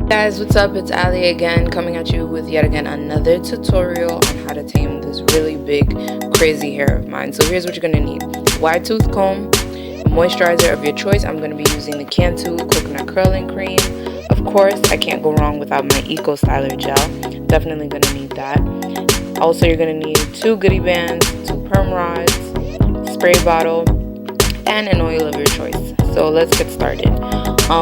Guys, what's up? It's Ali again, coming at you with yet again another tutorial on how to tame this really big crazy hair of mine. So here's what you're going to need: wide tooth comb, a moisturizer of your choice. I'm going to be using the Cantu coconut curling cream. Of course, I can't go wrong without my eco styler gel. Definitely going to need that. Also, you're going to need 2 goodie bands, 2 perm rods, spray bottle, and an oil of your choice. So let's get started.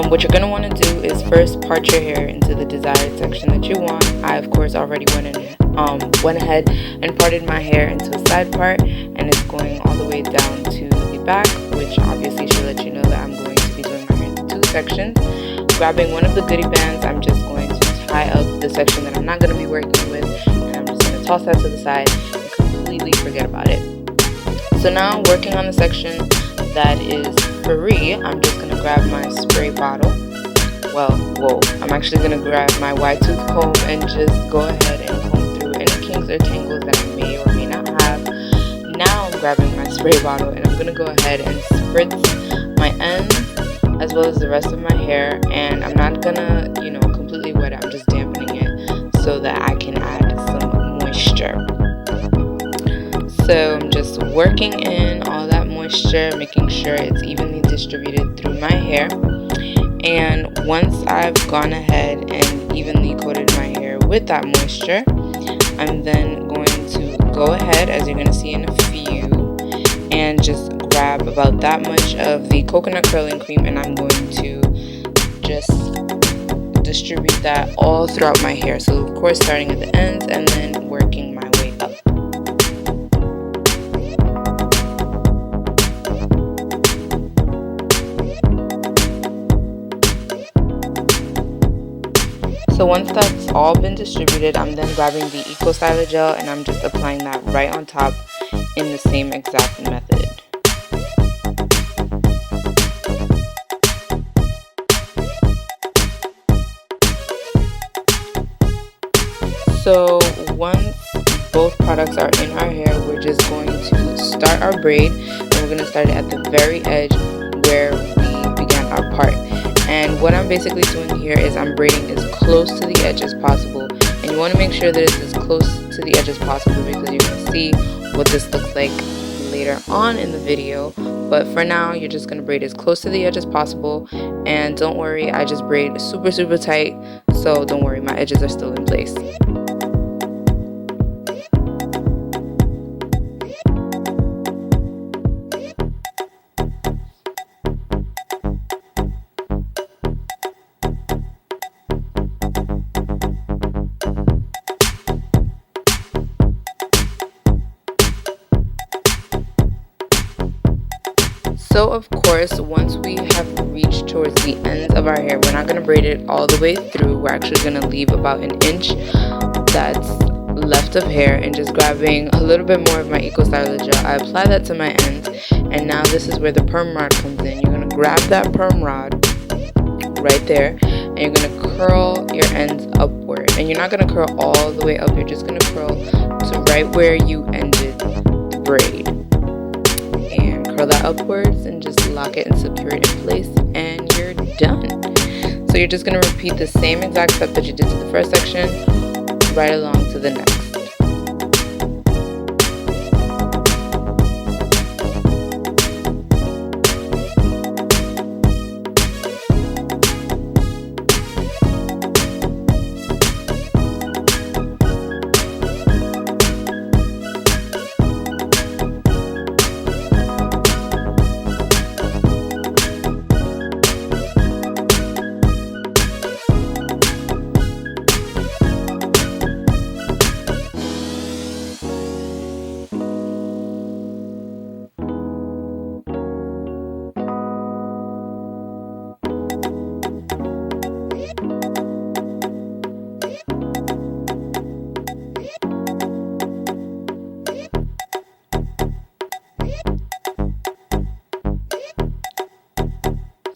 What you're going to want to do is first part your hair into the desired section that you want. I of course already went ahead and parted my hair into a side part, and it's going all the way down to the back, which obviously should let you know that I'm going to be doing my hair into 2 sections. Grabbing one of the goodie bands, I'm just going to tie up the section that I'm not going to be working with, and I'm just going to toss that to the side and completely forget about it. So now, working on the section that is free, I'm just going to grab my spray bottle. I'm actually going to grab my wide tooth comb and just go ahead and comb through any kinks or tangles that I may or may not have. Now I'm grabbing my spray bottle and I'm going to go ahead and spritz my ends as well as the rest of my hair, and I'm not going to, completely wet it. I'm just dampening it so that I can add some moisture. So I'm just working in all that moisture, making sure it's evenly distributed through my hair. And once I've gone ahead and evenly coated my hair with that moisture, I'm then going to go ahead, as you're going to see in a few, and just grab about that much of the coconut curling cream, and I'm going to just distribute that all throughout my hair. So of course starting at the ends and then working my way up. So once that's all been distributed, I'm then grabbing the Eco Styler Gel and I'm just applying that right on top in the same exact method. So once both products are in our hair, we're just going to start our braid, and we're going to start it at the very edge where we began our part. And what I'm basically doing here is I'm braiding as close to the edge as possible, and you want to make sure that it's as close to the edge as possible because you're going to see what this looks like later on in the video. But for now, you're just going to braid as close to the edge as possible, and don't worry, I just braid super tight, so don't worry, my edges are still in place. So of course, once we have reached towards the ends of our hair, we're not going to braid it all the way through. We're actually going to leave about an inch that's left of hair, and just grabbing a little bit more of my Eco Styler Gel, I apply that to my ends, and now this is where the perm rod comes in. You're going to grab that perm rod right there, and you're going to curl your ends upward. And you're not going to curl all the way up, you're just going to curl to right where you ended the braid. Curl that upwards and just lock it and secure it in place, and you're done. So you're just going to repeat the same exact step that you did to the first section right along to the next.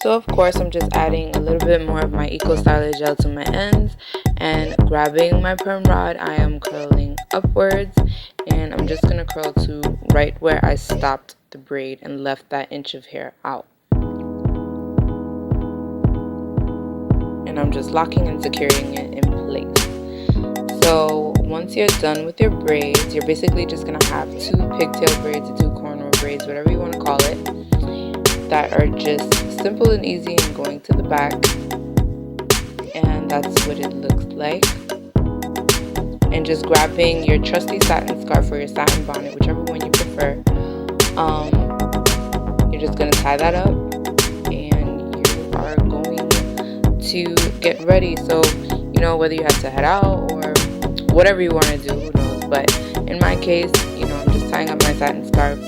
So of course I'm just adding a little bit more of my Eco Styler Gel to my ends, and grabbing my perm rod, I am curling upwards, and I'm just going to curl to right where I stopped the braid and left that inch of hair out. And and I'm just locking and securing it in place. So once you're done with your braids, you're basically just gonna have 2 pigtail braids or 2 cornrow braids, whatever you want to call it, that are just simple and easy and going to the back. And that's what it looks like. And just grabbing your trusty satin scarf or your satin bonnet, whichever one you prefer. You're just going to tie that up and you are going to get ready. So, you know, whether you have to head out or whatever you want to do, who knows. But in my case, you know, I'm just tying up my satin scarf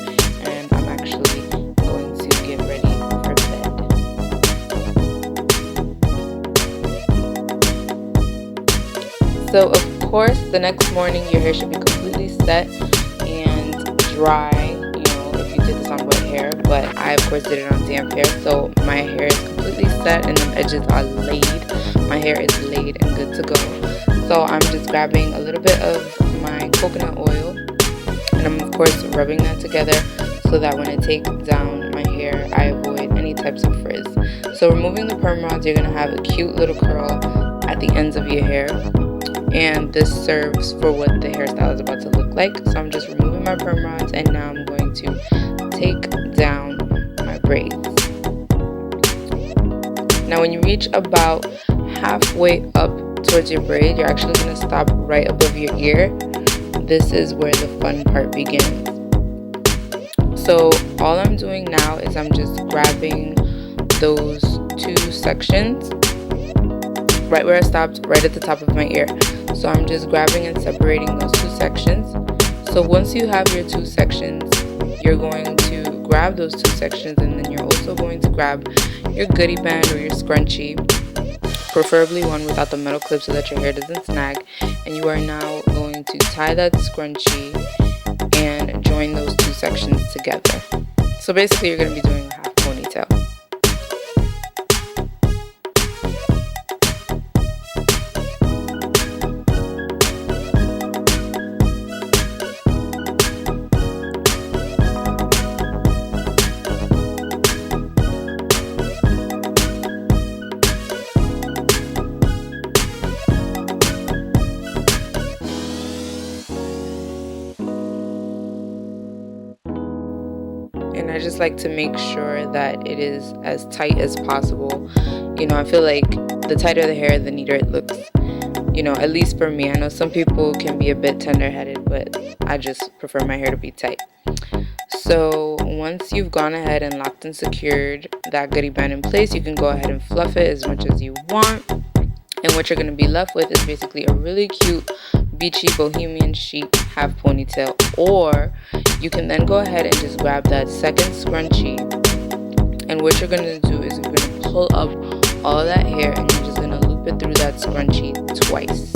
and I'm actually going to get ready for bed. So, of course, the next morning your hair should be completely set and dry, you know, if you did this on wet hair, but I of course did it on damp hair, so my hair is completely set and the edges are laid. My hair is laid and good to go. So I'm just grabbing a little bit of my coconut oil and I'm of course rubbing that together so that when I take down my hair I avoid any types of frizz. So removing the perm rods, you're going to have a cute little curl at the ends of your hair. And this serves for what the hairstyle is about to look like. So I'm just removing my perm rods and now I'm going to take down my braids. Now when you reach about halfway up towards your braid, you're actually going to stop right above your ear. This is where the fun part begins. So all I'm doing now is I'm just grabbing those 2 sections right where I stopped, right at the top of my ear. So I'm just grabbing and separating those 2 sections. So once you have your 2 sections, you're going to grab those 2 sections and then you're also going to grab your goodie band or your scrunchie, preferably one without the metal clip so that your hair doesn't snag. And you are now going to tie that scrunchie and join those 2 sections together. So basically you're going to be doing a half ponytail. And I just like to make sure that it is as tight as possible. You know, I feel like the tighter the hair, the neater it looks. You know, at least for me. I know some people can be a bit tender-headed, but I just prefer my hair to be tight. So once you've gone ahead and locked and secured that goodie band in place, you can go ahead and fluff it as much as you want. And what you're going to be left with is basically a really cute, beachy, bohemian chic half ponytail. Or you can then go ahead and just grab that second scrunchie. And what you're going to do is you're going to pull up all of that hair and you're just going to loop it through that scrunchie twice.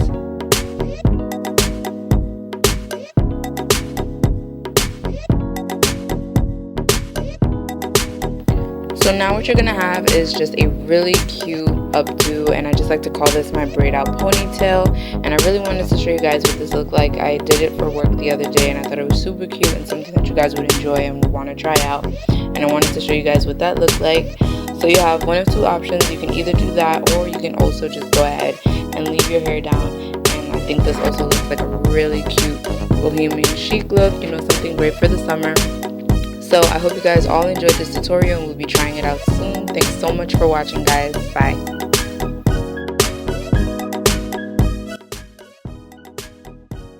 So now what you're going to have is just a really cute updo, and I just like to call this my braid out ponytail. And I really wanted to show you guys what this looked like. I did it for work the other day and I thought it was super cute and something that you guys would enjoy and would want to try out. And I wanted to show you guys what that looked like. So you have one of 2 options. You can either do that or you can also just go ahead and leave your hair down. And I think this also looks like a really cute bohemian chic look, you know, something great for the summer. So I hope you guys all enjoyed this tutorial and we'll be trying it out soon. Thanks so much for watching, guys. Bye.